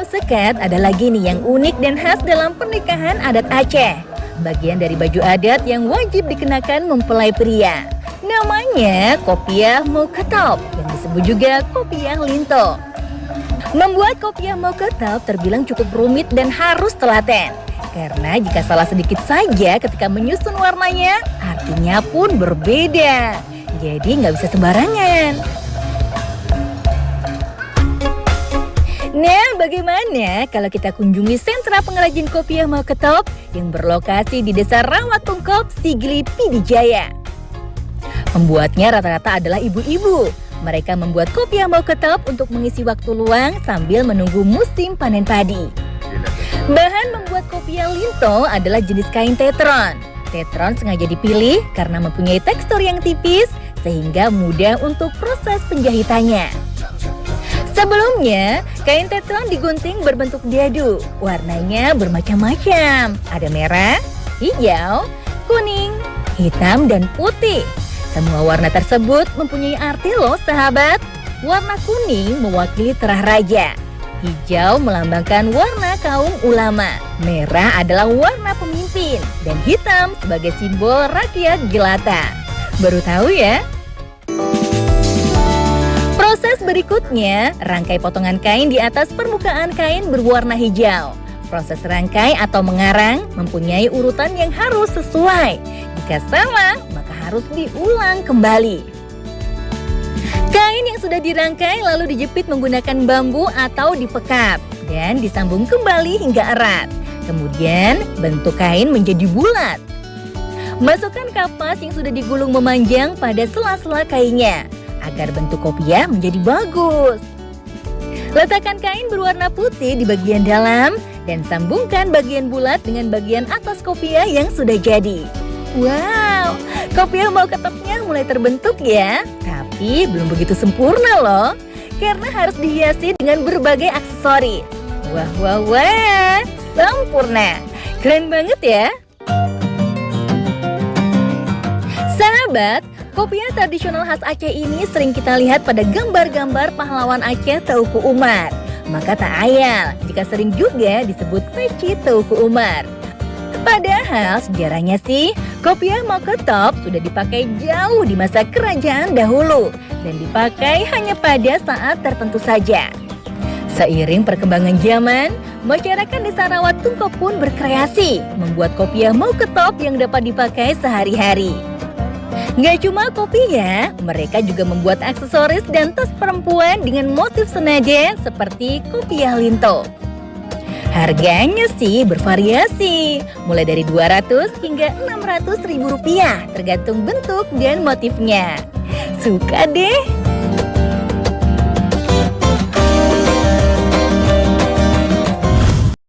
Kalau sekat ada lagi nih yang unik dan khas dalam pernikahan adat Aceh. Bagian dari baju adat yang wajib dikenakan mempelai pria. Namanya kopiah mokotop yang disebut juga kopiah linto. Membuat kopiah mokotop terbilang cukup rumit dan harus telaten. Karena jika salah sedikit saja ketika menyusun warnanya, artinya pun berbeda. Jadi nggak bisa sembarangan. Nah, bagaimana kalau kita kunjungi sentra pengrajin kopiah mokotop yang berlokasi di Desa Rawatungkop, Sigli, Pidijaya. Pembuatnya rata-rata adalah ibu-ibu. Mereka membuat kopiah mokotop untuk mengisi waktu luang sambil menunggu musim panen padi. Bahan membuat kopiah linto adalah jenis kain tetron. Tetron sengaja dipilih karena mempunyai tekstur yang tipis sehingga mudah untuk proses penjahitannya. Sebelumnya, kain tetron digunting berbentuk dadu. Warnanya bermacam-macam. Ada merah, hijau, kuning, hitam, dan putih. Semua warna tersebut mempunyai arti loh sahabat. Warna kuning mewakili terah raja. Hijau melambangkan warna kaum ulama. Merah adalah warna pemimpin. Dan hitam sebagai simbol rakyat jelata. Baru tahu ya? Proses berikutnya, rangkai potongan kain di atas permukaan kain berwarna hijau. Proses rangkai atau mengarang mempunyai urutan yang harus sesuai. Jika salah, maka harus diulang kembali. Kain yang sudah dirangkai lalu dijepit menggunakan bambu atau dipekap dan disambung kembali hingga erat. Kemudian bentuk kain menjadi bulat. Masukkan kapas yang sudah digulung memanjang pada sela-sela kainnya agar bentuk kopiah menjadi bagus. Letakkan kain berwarna putih di bagian dalam dan sambungkan bagian bulat dengan bagian atas kopiah yang sudah jadi. Wow, kopiah mokotopnya mulai terbentuk ya. Tapi belum begitu sempurna loh, karena harus dihiasi dengan berbagai aksesoris. Wah, sempurna. Keren banget ya. Sahabat, kopiah tradisional khas Aceh ini sering kita lihat pada gambar-gambar pahlawan Aceh Teuku Umar. Maka tak ayal jika sering juga disebut peci Teuku Umar. Padahal sejarahnya sih, kopiah mokotop sudah dipakai jauh di masa kerajaan dahulu dan dipakai hanya pada saat tertentu saja. Seiring perkembangan zaman, masyarakat Desa Rawatungkop pun berkreasi membuat kopiah mokotop yang dapat dipakai sehari-hari. Nggak cuma kopiah, mereka juga membuat aksesoris dan tas perempuan dengan motif senada seperti kopiah linto. Harganya sih bervariasi, mulai dari 200 hingga 600 ribu rupiah, tergantung bentuk dan motifnya. Suka deh!